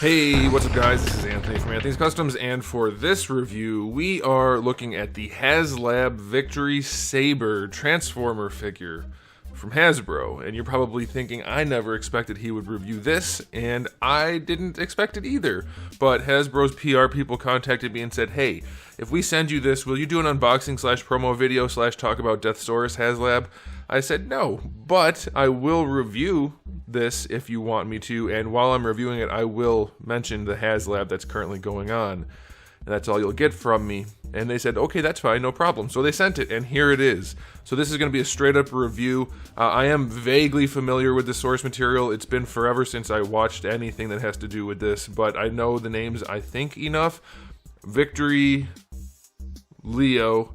Hey, what's up guys? This is Anthony from Anthony's Customs, and for this review, we are looking at the HASLAB Victory SABER Transformer figure from Hasbro. And you're probably thinking, I never expected he would review this, and I didn't expect it either. But Hasbro's PR people contacted me and said, hey, if we send you this, will you do an unboxing / promo video / talk about Deathsaurus HASLAB? I said no, but I will review this if you want me to, and while I'm reviewing it, I will mention the HASLAB that's currently going on. And that's all you'll get from me. And they said, okay, that's fine, no problem. So they sent it, and here it is. So this is going to be a straight-up review. I am vaguely familiar with the source material. It's been forever since I watched anything that has to do with this, but I know the names, I think, enough. Victory, Leo,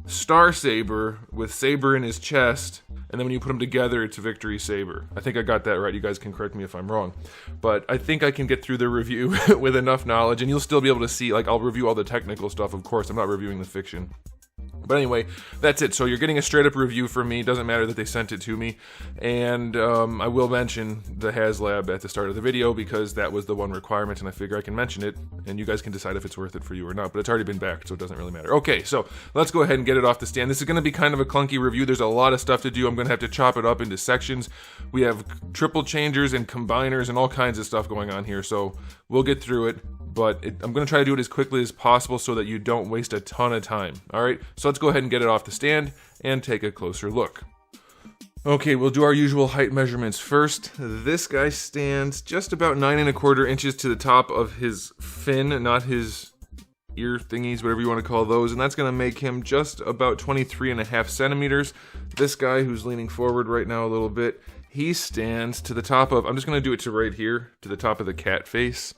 Star Saber with Saber in his chest, and then when you put them together, it's Victory Saber. I think I got that right. You guys can correct me if I'm wrong. But I think I can get through the review with enough knowledge, and you'll still be able to see, like, I'll review all the technical stuff, of course. I'm not reviewing the fiction. But anyway, that's it. So you're getting a straight-up review from me. Doesn't matter that they sent it to me. And I will mention the HASLAB at the start of the video because that was the one requirement, and I figure I can mention it, and you guys can decide if it's worth it for you or not. But it's already been backed, so it doesn't really matter. Okay, so let's go ahead and get it off the stand. This is going to be kind of a clunky review. There's a lot of stuff to do. I'm going to have to chop it up into sections. We have triple changers and combiners and all kinds of stuff going on here, so we'll get through it. But I'm going to try to do it as quickly as possible so that you don't waste a ton of time. Alright, so let's go ahead and get it off the stand and take a closer look. Okay, we'll do our usual height measurements first. This guy stands just about 9 1/4 inches to the top of his fin, not his ear thingies, whatever you want to call those, and that's going to make him just about 23.5 centimeters. This guy, who's leaning forward right now a little bit, he stands to the top of, I'm just going to do it to right here, to the top of the cat face,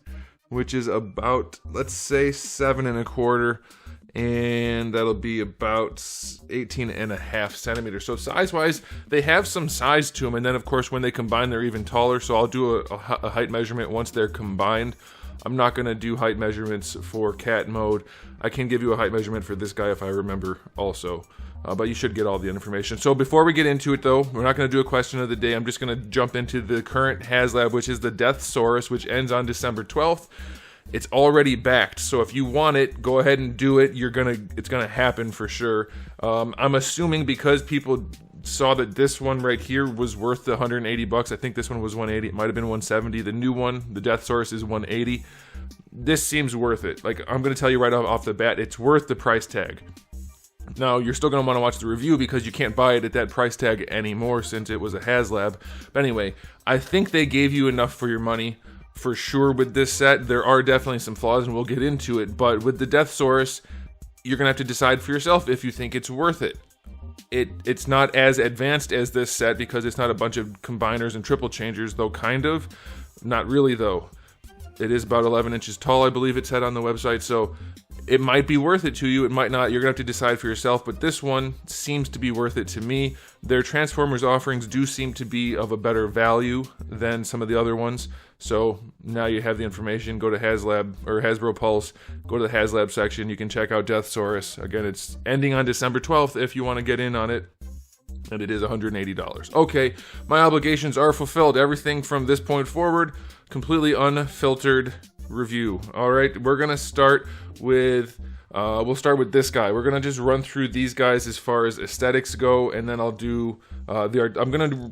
which is about, let's say, 7 1/4, and that'll be about 18.5 centimeters. So size-wise, they have some size to them, and then of course when they combine, they're even taller. So I'll do a height measurement once they're combined. I'm not going to do height measurements for cat mode. I can give you a height measurement for this guy if I remember also. But you should get all the information. So before we get into it though, we're not going to do a question of the day. I'm just going to jump into the current HASLAB, which is the Deathsaurus, which ends on December 12th. It's already backed, so if you want it, go ahead and do it. It's gonna happen for sure. I'm assuming because people saw that this one right here was worth the 180 bucks. I think this one was 180. It might have been 170. The new one, the Deathsaurus, is 180. This seems worth it. Like, I'm gonna tell you right off the bat, it's worth the price tag. Now, you're still going to want to watch the review because you can't buy it at that price tag anymore since it was a HASLAB. But anyway, I think they gave you enough for your money for sure with this set. There are definitely some flaws, and we'll get into it. But with the Deathsaurus, you're going to have to decide for yourself if you think it's worth it. It's not as advanced as this set because it's not a bunch of combiners and triple changers, though kind of. Not really, though. It is about 11 inches tall, I believe it said on the website, so it might be worth it to you, it might not. You're going to have to decide for yourself, but this one seems to be worth it to me. Their Transformers offerings do seem to be of a better value than some of the other ones, so now you have the information. Go to HASLAB, or Hasbro Pulse, go to the HASLAB section, you can check out Deathsaurus. Again, it's ending on December 12th if you want to get in on it, and it is $180. Okay, my obligations are fulfilled. Everything from this point forward, completely unfiltered review. Alright, we're gonna start with we'll start with this guy. We're gonna just run through these guys as far as aesthetics go, and then I'll do I'm gonna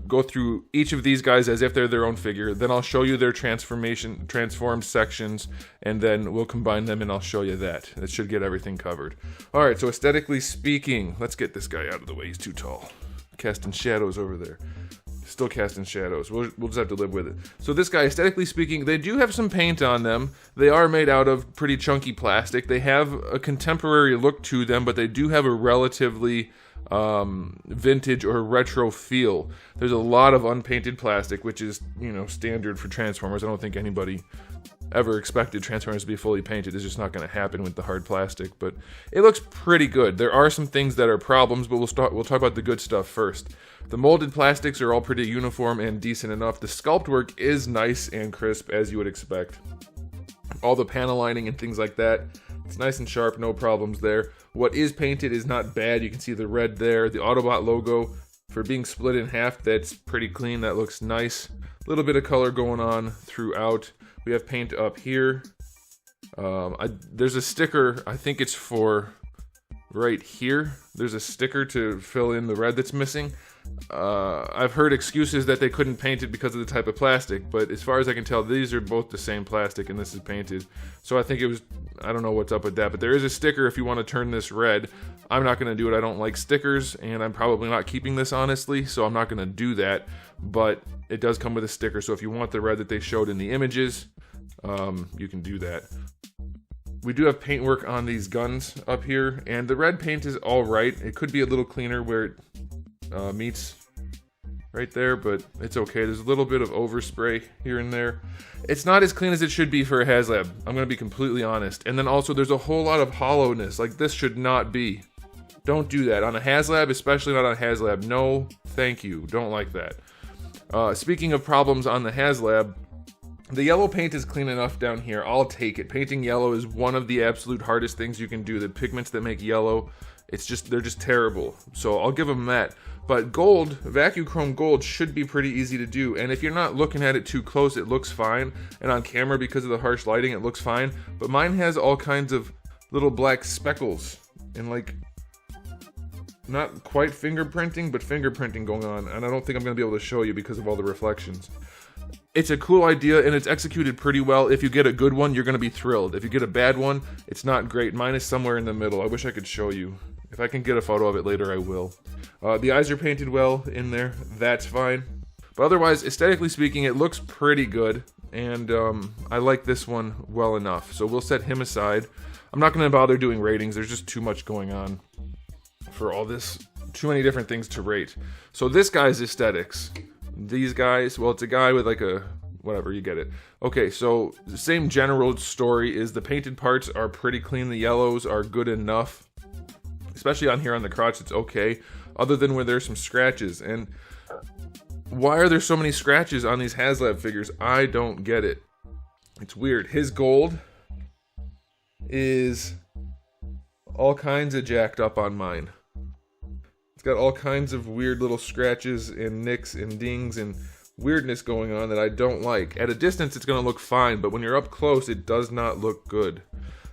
go through each of these guys as if they're their own figure. Then I'll show you their transformed sections, and then we'll combine them and I'll show you that. That should get everything covered. Alright, so aesthetically speaking, let's get this guy out of the way. He's too tall. Casting shadows over there. Still casting shadows. We'll just have to live with it. So this guy, aesthetically speaking, they do have some paint on them. They are made out of pretty chunky plastic. They have a contemporary look to them, but they do have a relatively vintage or retro feel. There's a lot of unpainted plastic, which is, you know, standard for Transformers. I don't think anybody ever expected Transformers to be fully painted. It's just not going to happen with the hard plastic, but it looks pretty good. There are some things that are problems, but we'll talk about the good stuff first. The molded plastics are all pretty uniform and decent enough. The sculpt work is nice and crisp, as you would expect. All the panel lining and things like that, it's nice and sharp, no problems there. What is painted is not bad. You can see the red there. The Autobot logo, for being split in half, that's pretty clean. That looks nice. A little bit of color going on throughout. We have paint up here. There's a sticker, I think it's for right here. There's a sticker to fill in the red that's missing. I've heard excuses that they couldn't paint it because of the type of plastic, but as far as I can tell, these are both the same plastic and this is painted. So I think it was, I don't know what's up with that, but there is a sticker if you want to turn this red. I'm not going to do it. I don't like stickers, and I'm probably not keeping this, honestly, so I'm not going to do that, but it does come with a sticker, so if you want the red that they showed in the images, you can do that. We do have paintwork on these guns up here, and the red paint is alright. It could be a little cleaner where it meets right there, but it's okay. There's a little bit of overspray here and there. It's not as clean as it should be for a HASLAB. I'm going to be completely honest. And then also there's a whole lot of hollowness. Like, this should not be. Don't do that. On a HASLAB, especially not on a HASLAB. No, thank you. Don't like that. Speaking of problems on the HASLAB, the yellow paint is clean enough down here. I'll take it. Painting yellow is one of the absolute hardest things you can do. The pigments that make yellow, they're just terrible. So I'll give them that. But gold, vacuum chrome gold, should be pretty easy to do. And if you're not looking at it too close, it looks fine. And on camera, because of the harsh lighting, it looks fine. But mine has all kinds of little black speckles and, like, not quite fingerprinting, but fingerprinting going on. And I don't think I'm going to be able to show you because of all the reflections. It's a cool idea, and it's executed pretty well. If you get a good one, you're going to be thrilled. If you get a bad one, it's not great. Mine is somewhere in the middle. I wish I could show you. If I can get a photo of it later, I will. The eyes are painted well in there. That's fine. But otherwise, aesthetically speaking, it looks pretty good. And I like this one well enough. So we'll set him aside. I'm not going to bother doing ratings. There's just too much going on for all this. Too many different things to rate. So this guy's aesthetics. These guys, well, it's a guy with like a, whatever, you get it. Okay, so the same general story is the painted parts are pretty clean. The yellows are good enough. Especially on here on the crotch, it's okay. Other than where there's some scratches. And why are there so many scratches on these HASLAB figures? I don't get it. It's weird. His gold is all kinds of jacked up on mine. It's got all kinds of weird little scratches and nicks and dings and weirdness going on that I don't like. At a distance, it's going to look fine, but when you're up close, it does not look good.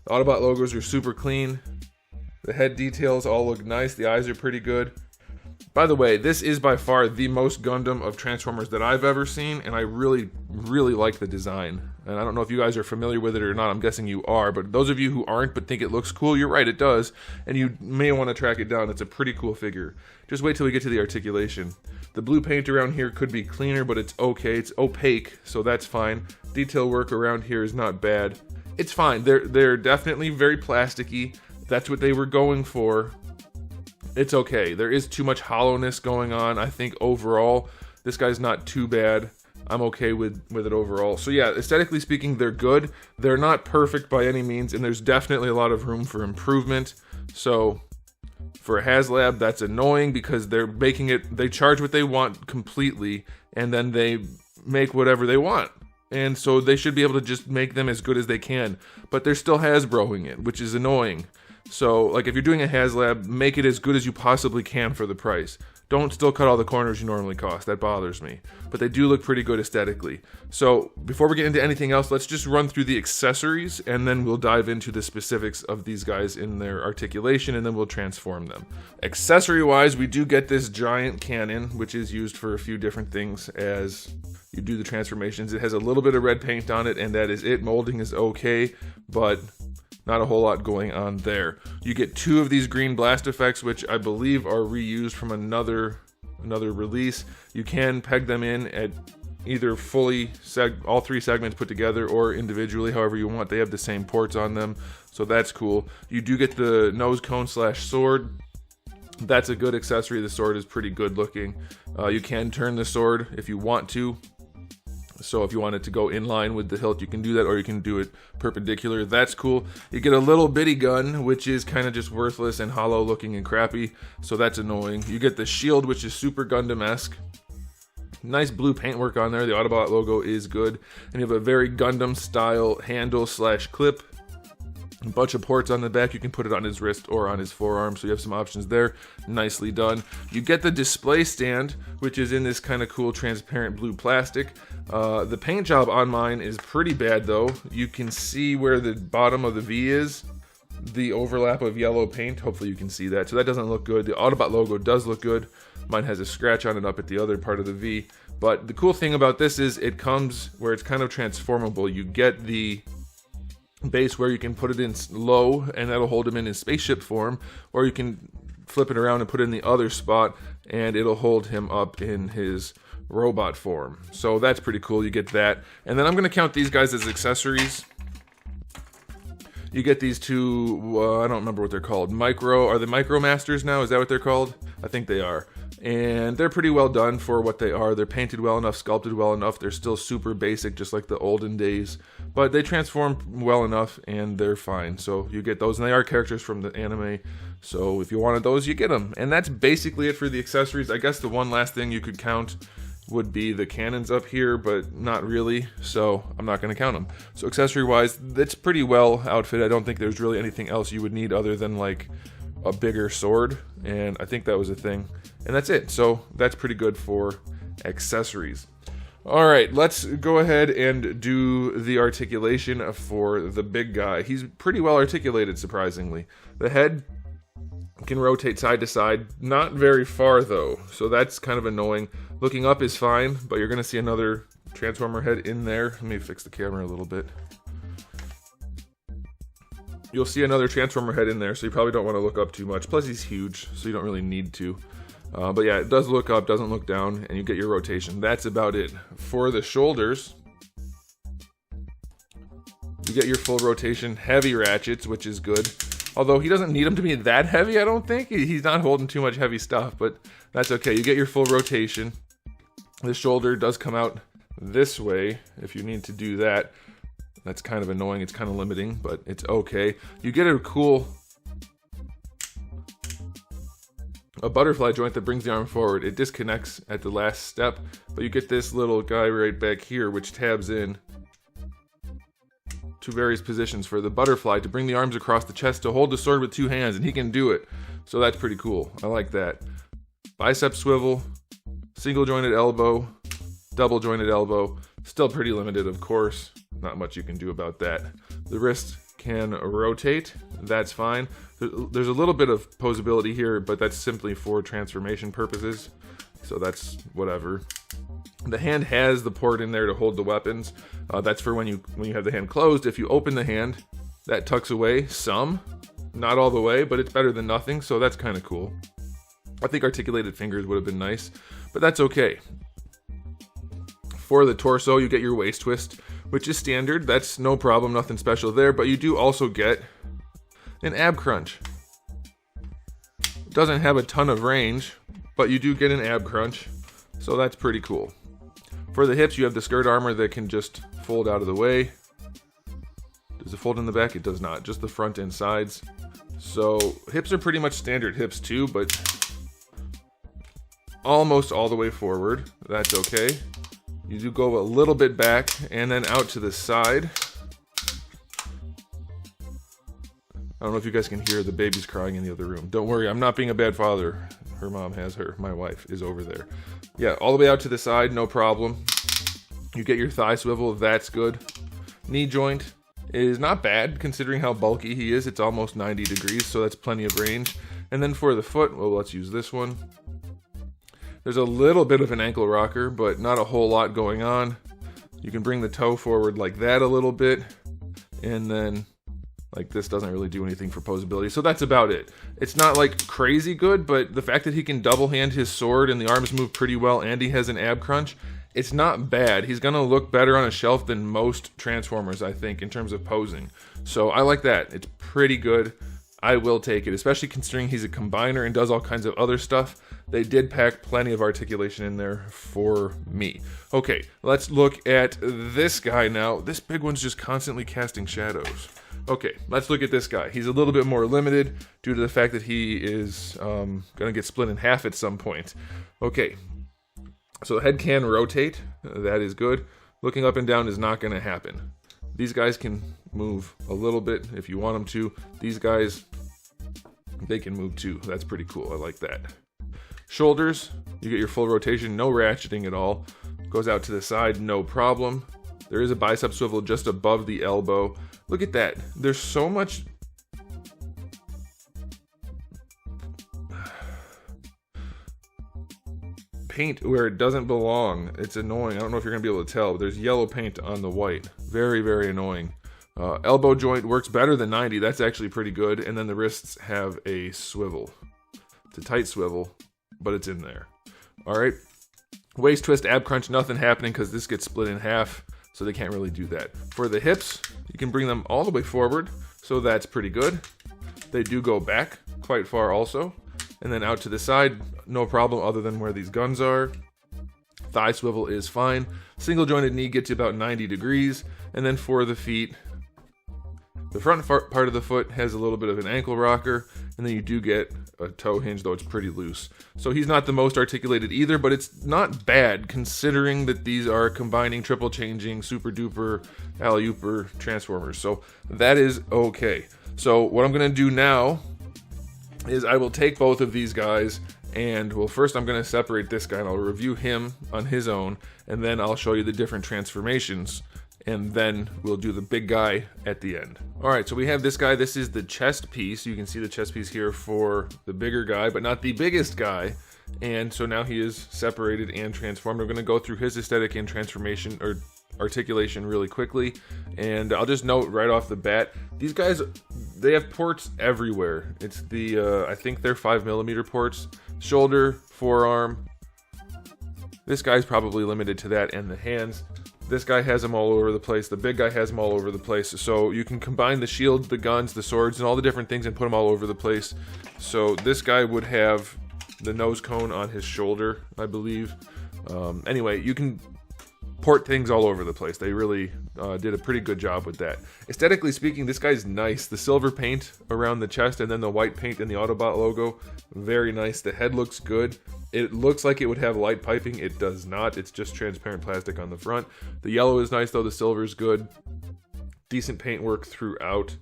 The Autobot logos are super clean. The head details all look nice. The eyes are pretty good. By the way, this is by far the most Gundam of Transformers that I've ever seen, and I really, really like the design. And I don't know if you guys are familiar with it or not. I'm guessing you are, but those of you who aren't but think it looks cool, you're right, it does. And you may want to track it down. It's a pretty cool figure. Just wait till we get to the articulation. The blue paint around here could be cleaner, but it's okay. It's opaque, so that's fine. Detail work around here is not bad. It's fine. They're definitely very plasticky. That's what they were going for. It's okay. There is too much hollowness going on. I think overall, this guy's not too bad. I'm okay with it overall. So yeah, aesthetically speaking, they're good. They're not perfect by any means, and there's definitely a lot of room for improvement. So for a HASLAB, that's annoying because they're making it, they charge what they want completely, and then they make whatever they want. And so they should be able to just make them as good as they can. But they're still Hasbroing it, which is annoying. So, like, if you're doing a HASLAB, make it as good as you possibly can for the price. Don't still cut all the corners you normally cost. That bothers me. But they do look pretty good aesthetically. So, before we get into anything else, let's just run through the accessories, and then we'll dive into the specifics of these guys in their articulation, and then we'll transform them. Accessory-wise, we do get this giant cannon, which is used for a few different things as you do the transformations. It has a little bit of red paint on it, and that is it. Molding is okay, but not a whole lot going on there. You get two of these green blast effects, which I believe are reused from another release. You can peg them in at either fully all three segments put together or individually, however you want. They have the same ports on them, so that's cool. You do get the nose cone / sword. That's a good accessory. The sword is pretty good looking. You can turn the sword if you want to. So if you want it to go in line with the hilt, you can do that, or you can do it perpendicular. That's cool. You get a little bitty gun, which is kind of just worthless and hollow looking and crappy, so that's annoying. You get the shield, which is super Gundam-esque. Nice blue paintwork on there. The Autobot logo is good. And you have a very Gundam style handle / clip. A bunch of ports on the back. You can put it on his wrist or on his forearm, so you have some options there. Nicely done. You get the display stand, which is in this kind of cool transparent blue plastic. The paint job on mine is pretty bad though. You can see where the bottom of the V is, the overlap of yellow paint. Hopefully you can see that. So that doesn't look good. The Autobot logo does look good. Mine has a scratch on it up at the other part of the V. But the cool thing about this is it comes where it's kind of transformable. You get the base where you can put it in low and that'll hold him in his spaceship form, or you can flip it around and put it in the other spot and it'll hold him up in his robot form. So that's pretty cool. You get that. And then I'm going to count these guys as accessories. You get these two, I don't remember what they're called. Are they Micro Masters now? Is that what they're called? I think they are. And they're pretty well done for what they are. They're painted well enough, sculpted well enough. They're still super basic, just like the olden days. But they transform well enough, and they're fine. So you get those, and they are characters from the anime. So if you wanted those, you get them. And that's basically it for the accessories. I guess the one last thing you could count would be the cannons up here, but not really, so I'm not going to count them. So accessory-wise, that's pretty well outfitted. I don't think there's really anything else you would need other than like a bigger sword, and I think that was a thing. And that's it. So that's pretty good for accessories. All right, let's go ahead and do the articulation for the big guy. He's pretty well articulated, surprisingly. The head can rotate side to side, not very far though, so that's kind of annoying. Looking up is fine, but you're gonna see another Transformer head in there. Let me fix the camera a little bit. You'll see another Transformer head in there, so you probably don't want to look up too much. Plus he's huge, so you don't really need to. But yeah, it does look up, doesn't look down, and you get your rotation. That's about it. For the shoulders, you get your full rotation, heavy ratchets, which is good. Although he doesn't need them to be that heavy, I don't think. He's not holding too much heavy stuff, but that's okay. You get your full rotation. The shoulder does come out this way if you need to do that. That's kind of annoying. It's kind of limiting, but it's okay. You get a cool butterfly joint that brings the arm forward. It disconnects at the last step, but you get this little guy right back here, which tabs in to various positions for the butterfly to bring the arms across the chest to hold the sword with two hands, and he can do it. So that's pretty cool. I like that. Bicep swivel, single jointed elbow, double jointed elbow. Still pretty limited, of course. Not much you can do about that. The wrist can rotate. That's fine. There's a little bit of posability here, but that's simply for transformation purposes. So that's whatever. The hand has the port in there to hold the weapons. That's for when you have the hand closed. If you open the hand, that tucks away some. Not all the way, but it's better than nothing, so that's kind of cool. I think articulated fingers would have been nice, but that's okay. For the torso, you get your waist twist, which is standard. That's no problem, nothing special there, but you do also get an ab crunch. It doesn't have a ton of range, but you do get an ab crunch, so that's pretty cool. For the hips, you have the skirt armor that can just fold out of the way. Does it fold in the back? It does not, just the front and sides. So hips are pretty much standard hips too, but almost all the way forward. That's okay. You do go a little bit back and then out to the side. I don't know if you guys can hear the baby's crying in the other room. Don't worry, I'm not being a bad father. Her mom has her. My wife is over there. Yeah, all the way out to the side, no problem. You get your thigh swivel, that's good. Knee joint is not bad considering how bulky he is. It's almost 90 degrees, so that's plenty of range. And then for the foot, well, let's use this one. There's a little bit of an ankle rocker, but not a whole lot going on. You can bring the toe forward like that a little bit, and then like this doesn't really do anything for posability. So that's about it. It's not like crazy good, but the fact that he can double hand his sword and the arms move pretty well and he has an ab crunch, it's not bad. He's gonna look better on a shelf than most Transformers, I think, in terms of posing. So I like that. It's pretty good. I will take it, especially considering he's a combiner and does all kinds of other stuff. They did pack plenty of articulation in there for me. Okay, let's look at this guy now. This big one's just constantly casting shadows. Okay, let's look at this guy. He's a little bit more limited due to the fact that he is going to get split in half at some point. Okay, so the head can rotate. That is good. Looking up and down is not going to happen. These guys can move a little bit if you want them to. These guys, they can move too. That's pretty cool. I like that. Shoulders, you get your full rotation, no ratcheting at all. Goes out to the side, no problem. There is a bicep swivel just above the elbow. Look at that. There's so much paint where it doesn't belong. It's annoying. I don't know if you're gonna be able to tell, but there's yellow paint on the white. Very, very annoying. Elbow joint works better than 90. That's actually pretty good. And then the wrists have a swivel. It's a tight swivel, but it's in there. All right. Waist twist, ab crunch, nothing happening because this gets split in half, so they can't really do that. For the hips, you can bring them all the way forward, so that's pretty good. They do go back quite far also. And then out to the side, no problem other than where these guns are. Thigh swivel is fine. Single jointed knee gets you about 90 degrees. And then for the feet, the front part of the foot has a little bit of an ankle rocker. And then you do get a toe hinge, though it's pretty loose. So he's not the most articulated either, but it's not bad considering that these are combining triple changing, super duper, alley-ooper transformers. So that is okay. So what I'm going to do now is I will take both of these guys and, well, first I'm going to separate this guy and I'll review him on his own, and then I'll show you the different transformations, and then we'll do the big guy at the end. Alright, so we have this guy. This is the chest piece. You can see the chest piece here for the bigger guy, but not the biggest guy. And so now he is separated and transformed. I'm going to go through his aesthetic and transformation, or articulation, really quickly, and I'll just note right off the bat, these guys, they have ports everywhere. It's the I think they're 5mm ports. Shoulder, forearm. This guy's probably limited to that, and the hands. This guy has them all over the place. The big guy has them all over the place. So you can combine the shields, the guns, the swords, and all the different things and put them all over the place. So this guy would have the nose cone on his shoulder, I believe. Anyway, you can port things all over the place. They really did a pretty good job with that. Aesthetically speaking, this guy's nice. The silver paint around the chest and then the white paint and the Autobot logo, very nice. The head looks good. It looks like it would have light piping. It does not. It's just transparent plastic on the front. The yellow is nice though. The silver is good. Decent paint work throughout.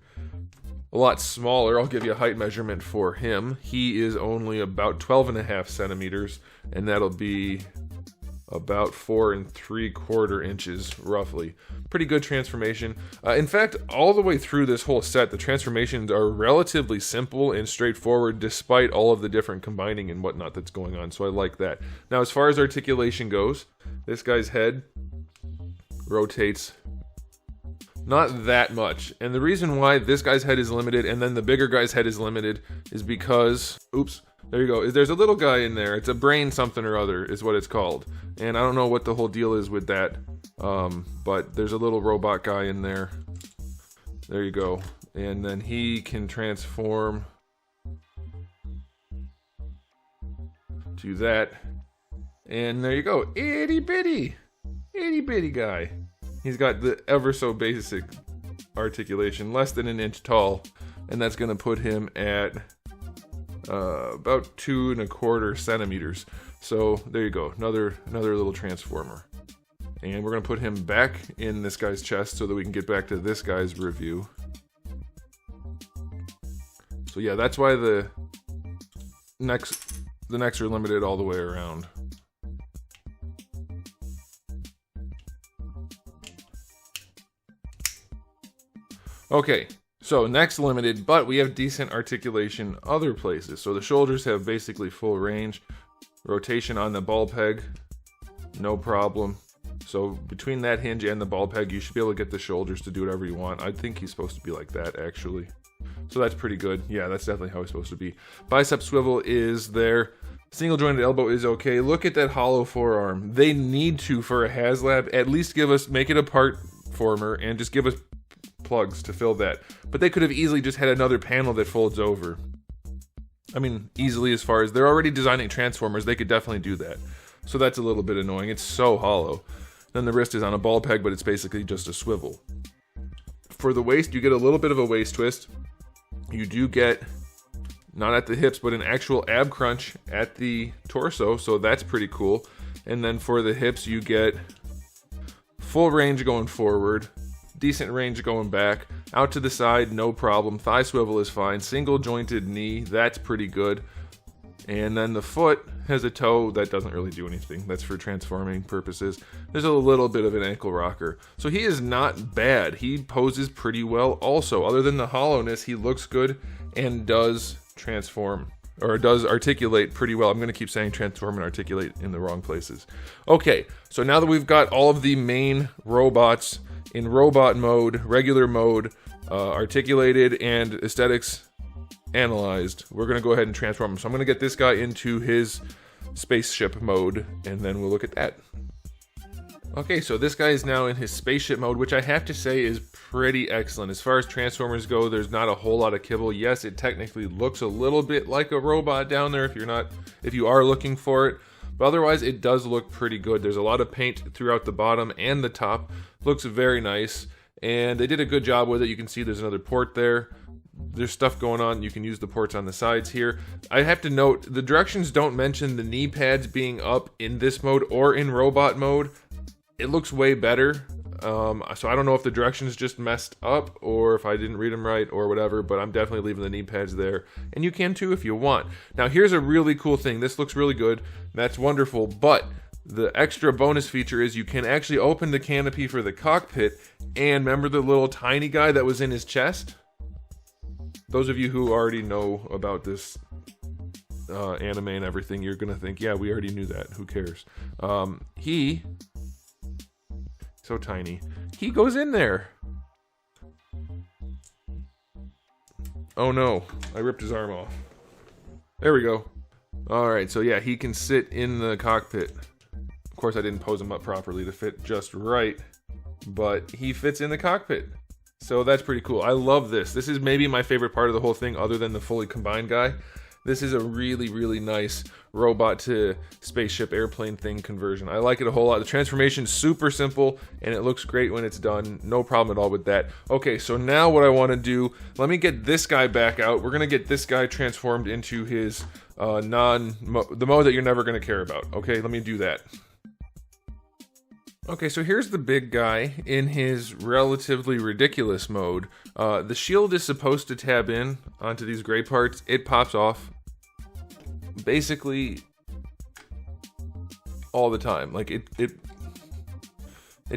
A lot smaller. I'll give you a height measurement for him. He is only about 12.5 centimeters, and that'll be about 4 3/4 inches roughly. Pretty good transformation. In fact, all the way through this whole set, the transformations are relatively simple and straightforward despite all of the different combining and whatnot that's going on, so I like that. Now, as far as articulation goes, this guy's head rotates not that much, and the reason why this guy's head is limited and then the bigger guy's head is limited is because, oops, there you go. There's a little guy in there. It's a brain something or other is what it's called. And I don't know what the whole deal is with that. But there's a little robot guy in there. There you go. And then he can transform to that. And there you go. Itty bitty guy. He's got the ever so basic articulation, less than an inch tall. And that's going to put him at about 2 1/4 centimeters. So there you go, another little transformer. And we're gonna put him back in this guy's chest so that we can get back to this guy's review. So yeah, that's why the necks are limited all the way around. Okay, so next limited, but we have decent articulation other places. So the shoulders have basically full range. Rotation on the ball peg, no problem. So between that hinge and the ball peg, you should be able to get the shoulders to do whatever you want. I think he's supposed to be like that, actually. So that's pretty good. Yeah, that's definitely how he's supposed to be. Bicep swivel is there. Single jointed elbow is okay. Look at that hollow forearm. They need to, for a HASLAB, at least make it a part former and just give us plugs to fill that. But they could have easily just had another panel that folds over. I mean, easily, as far as they're already designing transformers, they could definitely do that. So that's a little bit annoying. It's so hollow. Then the wrist is on a ball peg, but it's basically just a swivel. For the waist, you get a little bit of a waist twist. You do get, not at the hips, but an actual ab crunch at the torso, so that's pretty cool. And then for the hips, you get full range going forward, decent range going back. Out to the side, no problem. Thigh swivel is fine. Single jointed knee, that's pretty good. And then the foot has a toe that doesn't really do anything. That's for transforming purposes. There's a little bit of an ankle rocker. So he is not bad. He poses pretty well also. Other than the hollowness, he looks good and does transform, or does articulate pretty well. I'm going to keep saying transform and articulate in the wrong places. Okay, so now that we've got all of the main robots in robot mode, regular mode, articulated, and aesthetics analyzed, we're going to go ahead and transform him. So I'm going to get this guy into his spaceship mode, and then we'll look at that. Okay, so this guy is now in his spaceship mode, which I have to say is pretty excellent. As far as transformers go, there's not a whole lot of kibble. Yes, it technically looks a little bit like a robot down there if you are looking for it, but otherwise it does look pretty good. There's a lot of paint throughout the bottom and the top. Looks very nice, and they did a good job with it. You can see there's another port there. There's stuff going on. You can use the ports on the sides here. I have to note, the directions don't mention the knee pads being up in this mode or in robot mode. It looks way better. So I don't know if the directions just messed up or if I didn't read them right or whatever, but I'm definitely leaving the knee pads there. And you can too if you want. Now here's a really cool thing. This looks really good. That's wonderful, but the extra bonus feature is you can actually open the canopy for the cockpit, and remember the little tiny guy that was in his chest? Those of you who already know about this anime and everything, you're gonna think, yeah, we already knew that. Who cares? So tiny. He goes in there. Oh no, I ripped his arm off. There we go. Alright, so yeah, he can sit in the cockpit. Of course, I didn't pose him up properly to fit just right, but he fits in the cockpit. So that's pretty cool. I love this. This is maybe my favorite part of the whole thing other than the fully combined guy. This is a really, really nice robot to spaceship airplane thing conversion. I like it a whole lot. The transformation's super simple and it looks great when it's done. No problem at all with that. Okay, so now what I want to do, let me get this guy back out. We're going to get this guy transformed into his the mode that you're never going to care about. Okay, let me do that. Okay, so here's the big guy in his relatively ridiculous mode. The shield is supposed to tab in onto these gray parts. It pops off basically all the time. Like it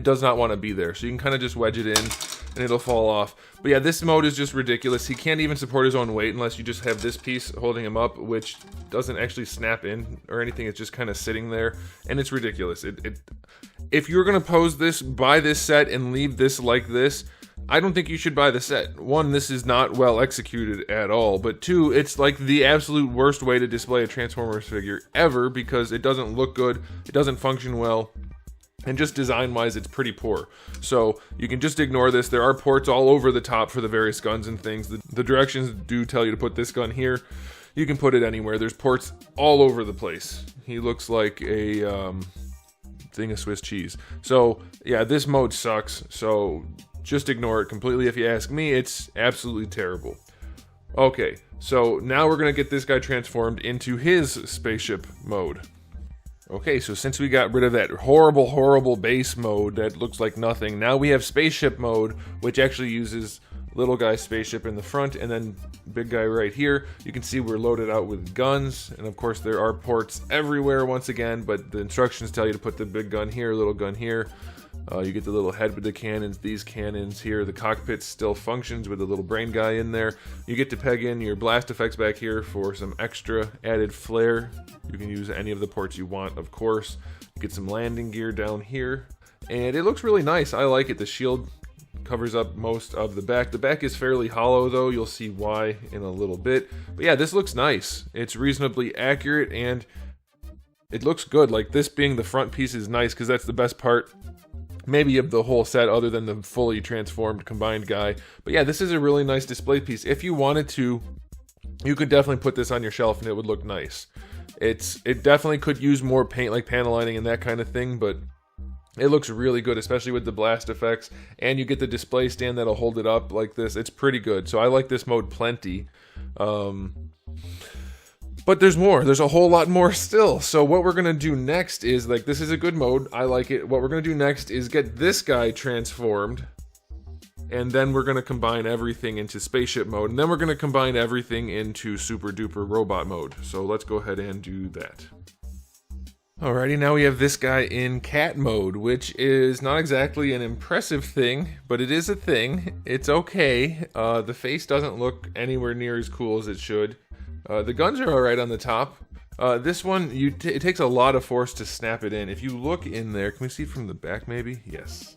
does not want to be there. So you can kind of just wedge it in and it'll fall off. But yeah, this mode is just ridiculous. He can't even support his own weight unless you just have this piece holding him up, which doesn't actually snap in or anything. It's just kind of sitting there, and it's ridiculous. If you're going to pose this, buy this set and leave this like this, I don't think you should buy the set. One, this is not well executed at all, but two, it's like the absolute worst way to display a Transformers figure ever because it doesn't look good, it doesn't function well, and just design-wise, it's pretty poor. So you can just ignore this. There are ports all over the top for the various guns and things. The directions do tell you to put this gun here. You can put it anywhere. There's ports all over the place. He looks like a thing of Swiss cheese. So yeah, this mode sucks. So just ignore it completely. If you ask me, it's absolutely terrible. Okay, so now we're gonna get this guy transformed into his spaceship mode. Okay, so since we got rid of that horrible base mode that looks like nothing, now we have spaceship mode, which actually uses little guy spaceship in the front and then big guy right here. You can see we're loaded out with guns, and of course there are ports everywhere once again, but the instructions tell you to put the big gun here, little gun here. You get the little head with the cannons, these cannons here. The cockpit still functions with the little brain guy in there. You get to peg in your blast effects back here for some extra added flair. You can use any of the ports you want, of course. You get some landing gear down here, and it looks really nice. I like it. The shield covers up most of the back. The back is fairly hollow though. You'll see why in a little bit. But yeah, this looks nice. It's reasonably accurate and it looks good. Like this being the front piece is nice because that's the best part maybe of the whole set other than the fully transformed combined guy. But yeah, this is a really nice display piece. If you wanted to, you could definitely put this on your shelf and it would look nice. It definitely could use more paint, like panel lining and that kind of thing, but it looks really good, especially with the blast effects, and you get the display stand that'll hold it up like this. It's pretty good, so I like this mode plenty. But there's more. There's a whole lot more still. So what we're going to do next is, like, this is a good mode. I like it. What we're going to do next is get this guy transformed and then we're going to combine everything into spaceship mode, and then we're going to combine everything into super duper robot mode. So let's go ahead and do that. Alrighty, now we have this guy in cat mode, which is not exactly an impressive thing, but it is a thing. It's okay. The face doesn't look anywhere near as cool as it should. The guns are alright on the top. This one, it takes a lot of force to snap it in. If you look in there, can we see it from the back maybe? Yes.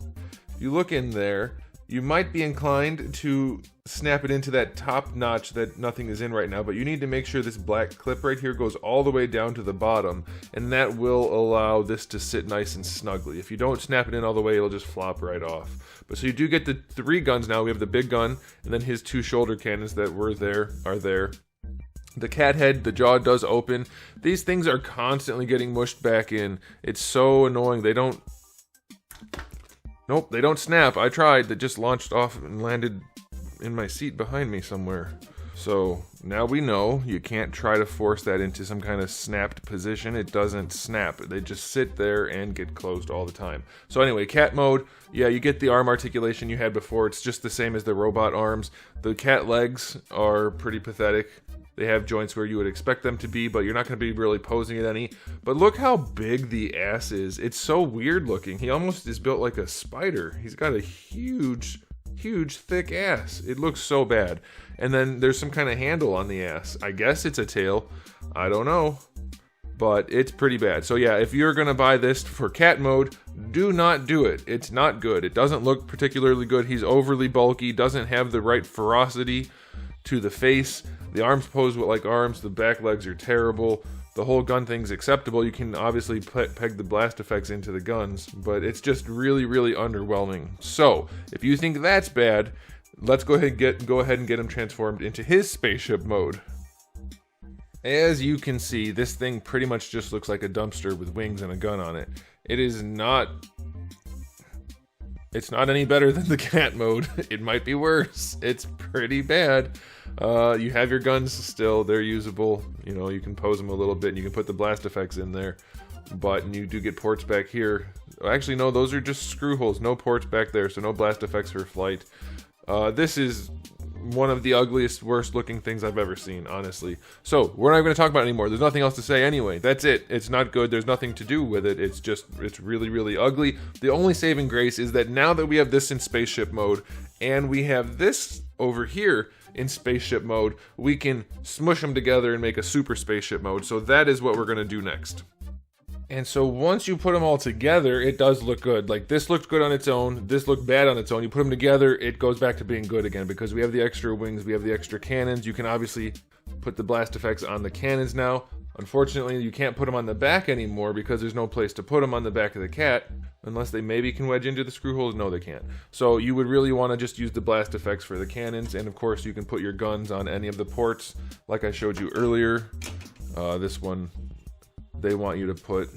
If you look in there, you might be inclined to snap it into that top notch that nothing is in right now, but you need to make sure this black clip right here goes all the way down to the bottom, and that will allow this to sit nice and snugly. If you don't snap it in all the way, it'll just flop right off. But so you do get the 3 guns now. We have the big gun, and then his 2 shoulder cannons that were there are there. The cat head, the jaw does open. These things are constantly getting mushed back in. It's so annoying. They don't... Nope, they don't snap. I tried. That just launched off and landed in my seat behind me somewhere. So now we know you can't try to force that into some kind of snapped position. It doesn't snap. They just sit there and get closed all the time. So anyway, cat mode, yeah, you get the arm articulation you had before. It's just the same as the robot arms. The cat legs are pretty pathetic. They have joints where you would expect them to be, but you're not going to be really posing it any. But look how big the ass is. It's so weird looking. He almost is built like a spider. He's got a huge, thick ass. It looks so bad. And then there's some kind of handle on the ass. I guess it's a tail. I don't know. But it's pretty bad. So yeah, if you're going to buy this for cat mode, do not do it. It's not good. It doesn't look particularly good. He's overly bulky, doesn't have the right ferocity to the face. The arms pose like arms, the back legs are terrible. The whole gun thing's acceptable. You can obviously peg the blast effects into the guns, but it's just really underwhelming. So, if you think that's bad, let's go ahead and get him transformed into his spaceship mode. As you can see, this thing pretty much just looks like a dumpster with wings and a gun on it. It's not any better than the cat mode. It might be worse. It's pretty bad. You have your guns still, they're usable. You know, you can pose them a little bit and you can put the blast effects in there. But you do get ports back here. Actually, no, those are just screw holes. No ports back there, so no blast effects for flight. This is one of the ugliest, worst looking things I've ever seen, honestly. So, we're not going to talk about it anymore. There's nothing else to say anyway. That's it. It's not good. There's nothing to do with it. It's really ugly. The only saving grace is that now that we have this in spaceship mode, and we have this over here in spaceship mode, we can smush them together and make a super spaceship mode. So that is what we're going to do next. And so once you put them all together, it does look good. Like this looked good on its own, this looked bad on its own. You put them together, it goes back to being good again because we have the extra wings, we have the extra cannons. You can obviously put the blast effects on the cannons now. Unfortunately, you can't put them on the back anymore because there's no place to put them on the back of the cat. Unless they maybe can wedge into the screw holes. No, they can't. So you would really want to just use the blast effects for the cannons. And of course, you can put your guns on any of the ports like I showed you earlier. This one, they want you to put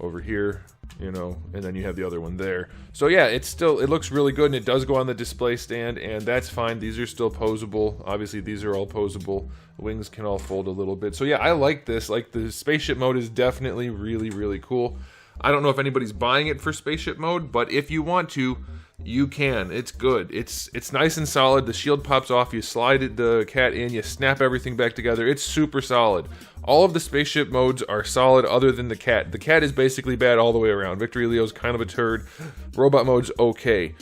over here, you know, and then you have the other one there. So yeah, it looks really good, and it does go on the display stand, and that's fine. These are still posable. Obviously, these are all posable. Wings can all fold a little bit. So yeah, I like this. Like, the spaceship mode is definitely really cool. I don't know if anybody's buying it for spaceship mode, but if you want to, you can. It's good. It's nice and solid. The shield pops off. You slide the cat in. You snap everything back together. It's super solid. All of the spaceship modes are solid other than the cat. The cat is basically bad all the way around. Victory Leo's kind of a turd. Robot mode's okay.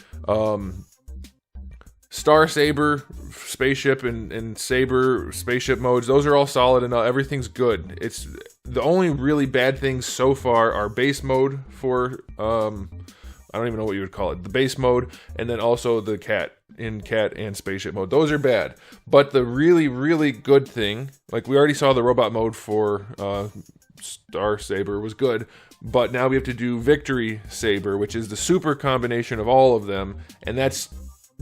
Star Saber spaceship and Saber spaceship modes, those are all solid and everything's good. It's the only really bad things so far are base mode for I don't even know what you would call it. The base mode, and then also the cat and spaceship mode. Those are bad. But the really good thing, like we already saw the robot mode for Star Saber was good, but now we have to do Victory Saber, which is the super combination of all of them, and that's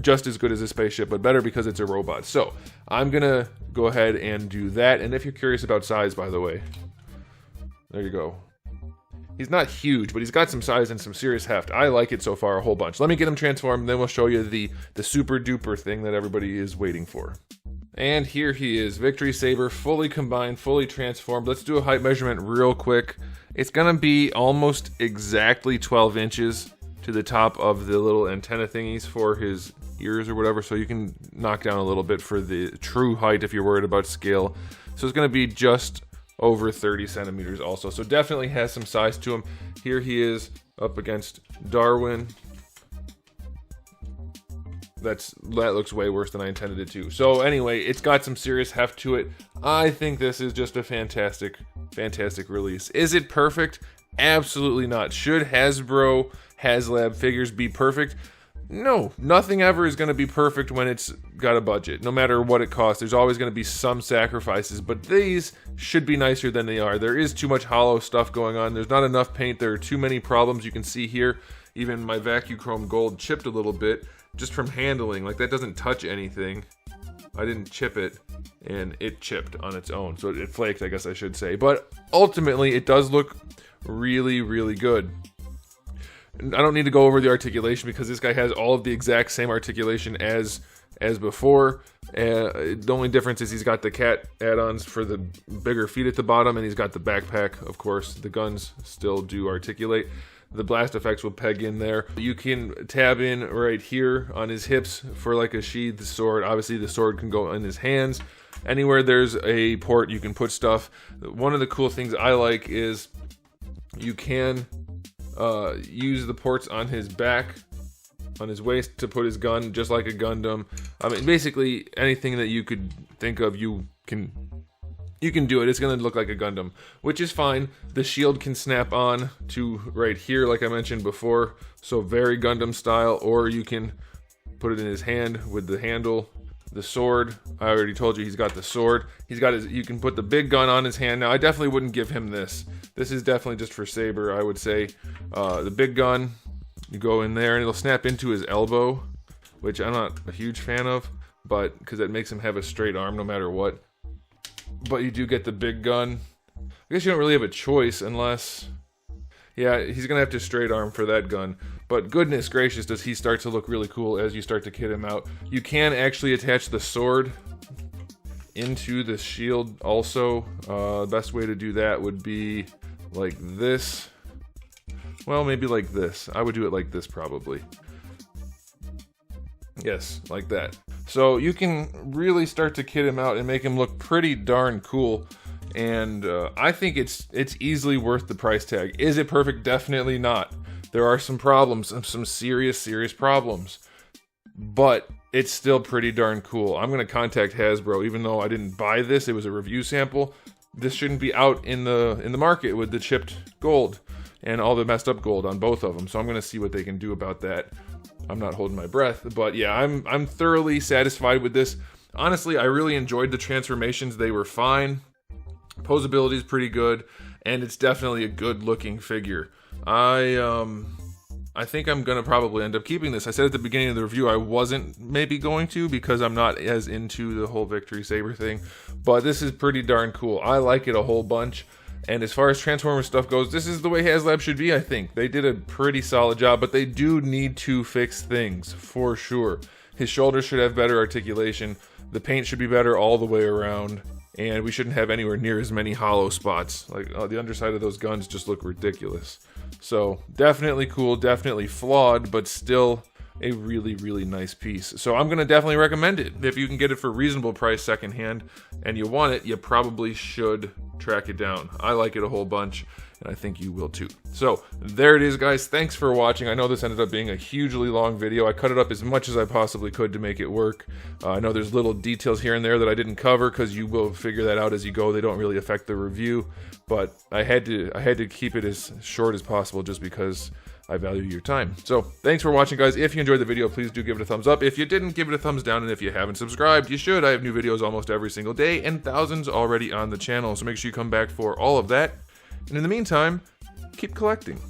just as good as a spaceship, but better because it's a robot. So I'm gonna go ahead and do that. And if you're curious about size, by the way, there you go. He's not huge, but he's got some size and some serious heft. I like it so far a whole bunch. Let me get him transformed, then we'll show you the super duper thing that everybody is waiting for. And here he is, Victory Saber, fully combined, fully transformed. Let's do a height measurement real quick. It's gonna be almost exactly 12 inches, to the top of the little antenna thingies for his ears or whatever, so you can knock down a little bit for the true height if you're worried about scale. So it's going to be just over 30 centimeters also, so definitely has some size to him. Here he is up against Darwin. That looks way worse than I intended it to. So anyway, it's got some serious heft to it. I think this is just a fantastic release. Is it perfect? Absolutely not. Should Hasbro HASLAB figures be perfect? No, nothing ever is going to be perfect when it's got a budget. No matter what it costs, there's always going to be some sacrifices, but these should be nicer than they are. There is too much hollow stuff going on. There's not enough paint. There are too many problems. You can see here, even my Vacuchrome Gold chipped a little bit just from handling. Like, that doesn't touch anything. I didn't chip it, and it chipped on its own. So it flaked, I guess I should say. But ultimately, it does look really, really good. I don't need to go over the articulation because this guy has all of the exact same articulation as before. The only difference is he's got the cat add-ons for the bigger feet at the bottom, and he's got the backpack, of course. The guns still do articulate. The blast effects will peg in there. You can tab in right here on his hips for like a sheathed sword. Obviously the sword can go in his hands. Anywhere there's a port, you can put stuff. One of the cool things I like is you can use the ports on his back, on his waist, to put his gun, just like a Gundam. I mean, basically anything that you could think of, you can do it. It's going to look like a Gundam, which is fine. The shield can snap on to right here, like I mentioned before, so very Gundam style, or you can put it in his hand with the handle. The sword, I already told you he's got the sword. He's got his, you can put the big gun on his hand. Now, I definitely wouldn't give him this. This is definitely just for Saber, I would say. The big gun, you go in there and it'll snap into his elbow, which I'm not a huge fan of, but because it makes him have a straight arm no matter what. But you do get the big gun. I guess you don't really have a choice unless... Yeah, he's going to have to straight arm for that gun. But goodness gracious, does he start to look really cool as you start to kit him out. You can actually attach the sword into the shield also. The best way to do that would be like this. Well, maybe like this. I would do it like this probably. Yes, like that. So you can really start to kit him out and make him look pretty darn cool. And I think it's easily worth the price tag. Is it perfect? Definitely not. There are some problems, some serious problems. But it's still pretty darn cool. I'm going to contact Hasbro, even though I didn't buy this. It was a review sample. This shouldn't be out in the market with the chipped gold and all the messed up gold on both of them. So I'm going to see what they can do about that. I'm not holding my breath, but yeah, I'm thoroughly satisfied with this. Honestly, I really enjoyed the transformations. They were fine. Posability is pretty good, and it's definitely a good-looking figure. I think I'm gonna probably end up keeping this. I said at the beginning of the review I wasn't maybe going to because I'm not as into the whole Victory Saber thing, but this is pretty darn cool. I like it a whole bunch. And as far as Transformer stuff goes, this is the way HASLAB should be, I think. They did a pretty solid job, but they do need to fix things, for sure. His shoulders should have better articulation, the paint should be better all the way around, and we shouldn't have anywhere near as many hollow spots. Like, the underside of those guns just look ridiculous. So, definitely cool, definitely flawed, but still a really nice piece. So I'm going to definitely recommend it. If you can get it for a reasonable price secondhand and you want it, you probably should track it down. I like it a whole bunch, and I think you will too. So there it is, guys. Thanks for watching. I know this ended up being a hugely long video. I cut it up as much as I possibly could to make it work. I know there's little details here and there that I didn't cover because you will figure that out as you go. They don't really affect the review, but I had to keep it as short as possible just because I value your time. So thanks for watching, guys. If you enjoyed the video, please do give it a thumbs up. If you didn't, give it a thumbs down. And if you haven't subscribed, you should. I have new videos almost every single day and thousands already on the channel. So make sure you come back for all of that. And in the meantime, keep collecting.